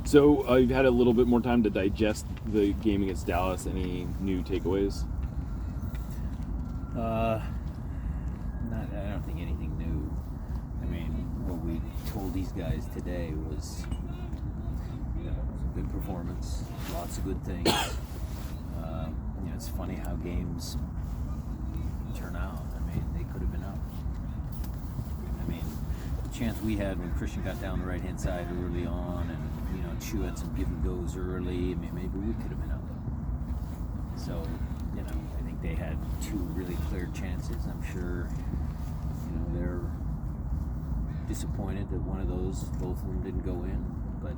So you've had a little bit more time to digest the game against Dallas. Any new takeaways? I don't think anything new. I mean, what we told these guys today was, it was a good performance, lots of good things. It's funny how games turn out. I mean, they could have been up. I mean, the chance we had when Christian got down the right-hand side early on, and Chu had some give and goes early. I mean, maybe we could have been up. So, I think they had two really clear chances. I'm sure, they're disappointed that one of those, both of them didn't go in. But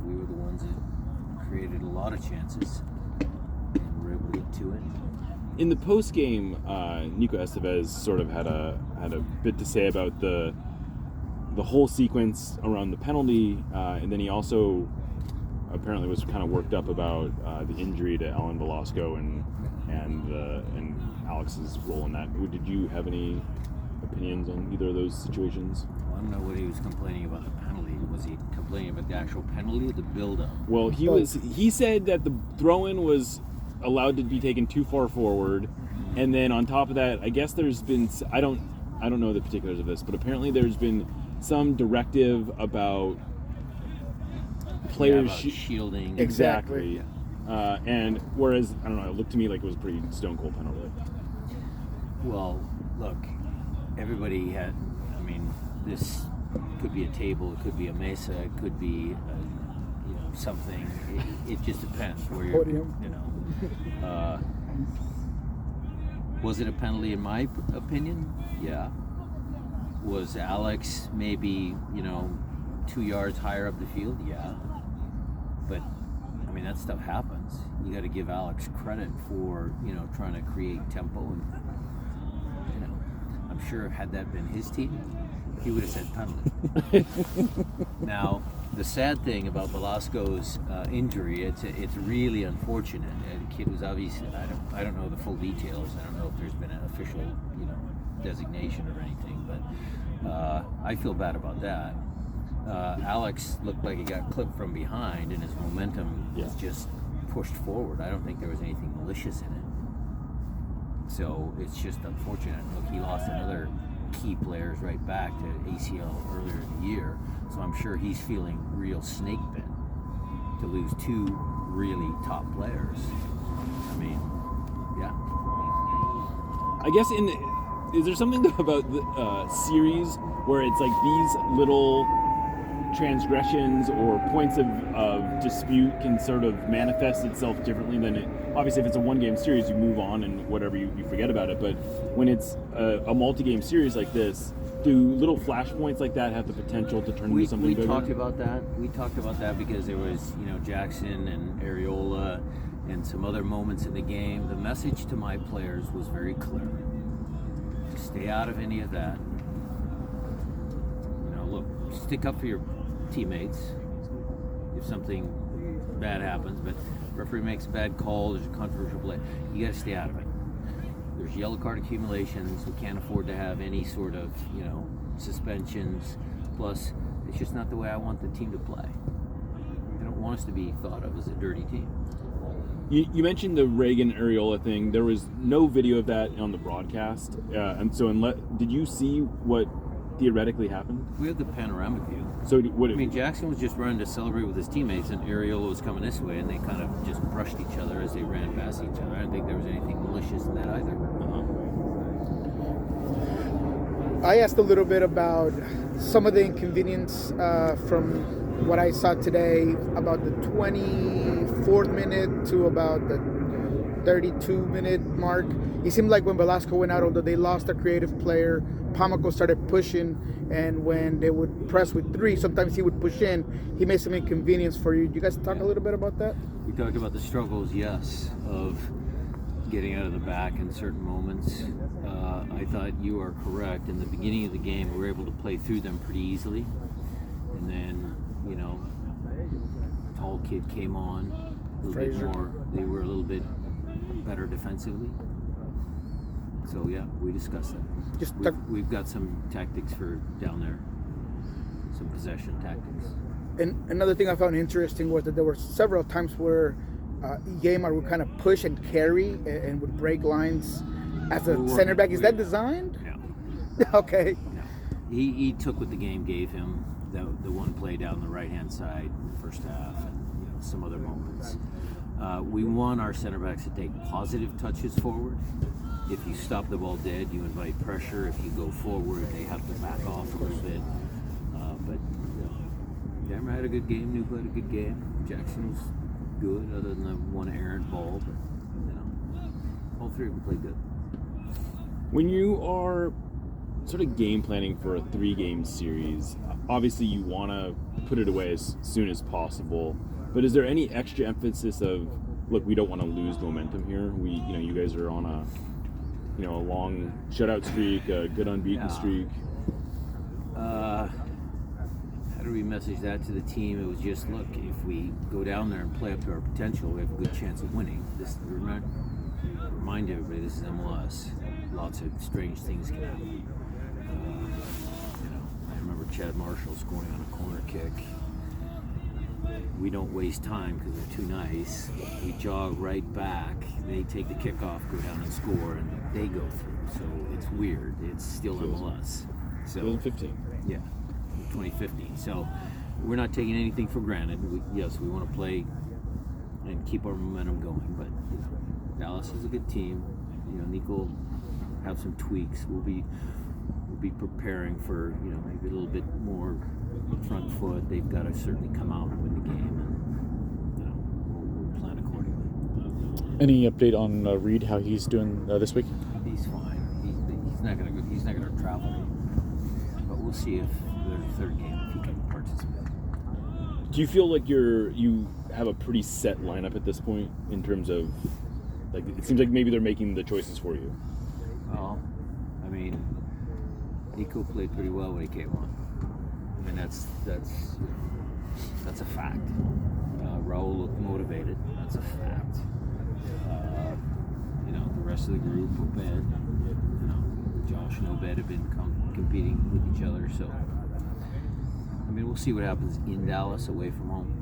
we were the ones that created a lot of chances, and were able to get to it. In the post game, Nico Estevez sort of had a bit to say about the whole sequence around the penalty, and then he also apparently was kind of worked up about the injury to Alan Velasco and Alex's role in that. Did you have any opinions on either of those situations? Well, I don't know what he was complaining about the penalty. Was he complaining about the actual penalty or the build-up? Well, he said that the throw-in was allowed to be taken too far forward, and then on top of that, I guess there's been, I don't know the particulars of this, but apparently there's been some directive about players shielding. Exactly. And whereas, I don't know, it looked to me like it was a pretty stone cold penalty. Well, look, everybody had, this could be a table, it could be a mesa, it could be something. It just depends where you're, was it a penalty in my opinion? Yeah. Was Alex maybe, 2 yards higher up the field? Yeah. But, that stuff happens. You got to give Alex credit for, trying to create tempo. And, I'm sure had that been his team, he would have said penalty. Now, the sad thing about Velasco's injury, it's really unfortunate. The kid was obviously, I don't know the full details. I don't know if there's been an official, designation or anything, but I feel bad about that. Alex looked like he got clipped from behind, and his momentum was just pushed forward. I don't think there was anything malicious in it. So it's just unfortunate. Look, he lost another key players right back to ACL earlier in the year, so I'm sure he's feeling real snake bit to lose two really top players. Yeah. I guess is there something about the series where it's like these little transgressions or points of dispute can sort of manifest itself differently than it. Obviously, if it's a one-game series, you move on and whatever, you forget about it. But when it's a multi-game series like this, do little flashpoints like that have the potential to turn into something bigger? We talked about that because there was, Jackson and Areola and some other moments in the game. The message to my players was very clear. To stay out of any of that. Look, stick up for your teammates if something bad happens, but referee makes a bad call, there's a controversial play, you got to stay out of it. There's yellow card accumulations. We can't afford to have any sort of suspensions. Plus, it's just not the way I want the team to play. I don't want us to be thought of as a dirty team. You mentioned the Reagan Areola thing. There was no video of that on the broadcast, and so did you see what theoretically happened? We have the panoramic view. So Jackson was just running to celebrate with his teammates, and Areola was coming this way, and they kind of just brushed each other as they ran past each other. I don't think there was anything malicious in that either. I asked a little bit about some of the inconvenience from what I saw today, about the 24th minute to about the 32-minute mark. It seemed like when Velasco went out, although they lost a creative player, Pamaco started pushing, and when they would press with three, sometimes he would push in. He made some inconvenience for you. You guys talk a little bit about that? We talked about the struggles, yes, of getting out of the back in certain moments. I thought you are correct. In the beginning of the game, we were able to play through them pretty easily. And then, tall kid came on a little bit more. They were a little bit better defensively. So, yeah, we discussed that. We've got some tactics for down there, some possession tactics. And another thing I found interesting was that there were several times where Yamar would kind of push and carry and would break lines as a center back. Is that designed? No. Okay. No. He took what the game gave him. The one play down the right-hand side in the first half, and some other moments. We want our center backs to take positive touches forward. If you stop the ball dead, you invite pressure. If you go forward, they have to back off a little bit. But Denver had a good game. Newcastle had a good game. Jackson was good, other than the one errant ball. But all three of them played good. When you are sort of game planning for a 3-game series, obviously you want to put it away as soon as possible. But is there any extra emphasis of, look, we don't want to lose momentum here. You guys are on a long shutout streak, a good unbeaten streak. How do we message that to the team? It was just, look, if we go down there and play up to our potential, we have a good chance of winning. Remind everybody, this is MLS. Lots of strange things can happen. I remember Chad Marshall scoring on a corner kick. We don't waste time because they're too nice. We jog right back. They take the kickoff, go down and score, and they go through. So it's weird. It's still MLS. So 2015. Yeah, 2015. So we're not taking anything for granted. Yes, we want to play and keep our momentum going. But Dallas is a good team. Nico will have some tweaks. We'll be preparing for maybe a little bit more front foot. They've got to certainly come out and win the game, and we'll plan accordingly. Any update on Reed? How he's doing this week? He's fine. He's not gonna travel, but we'll see if there's a third game if he can participate. Do you feel like you have a pretty set lineup at this point in terms of, like, it seems like maybe they're making the choices for you? Well, I mean, Nico played pretty well when he came on. I mean, that's a fact. Raul looked motivated. That's a fact. The rest of the group, Obed, Josh and Obed have been competing with each other. So, I mean, we'll see what happens in Dallas away from home.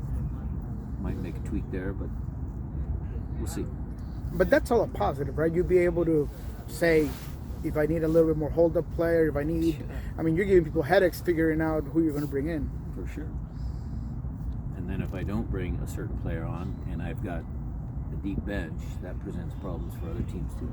Might make a tweak there, but we'll see. But that's all a positive, right? You'll be able to say, if I need a little bit more hold-up player, if I need... I mean, you're giving people headaches figuring out who you're going to bring in. For sure. And then if I don't bring a certain player on and I've got a deep bench, that presents problems for other teams too.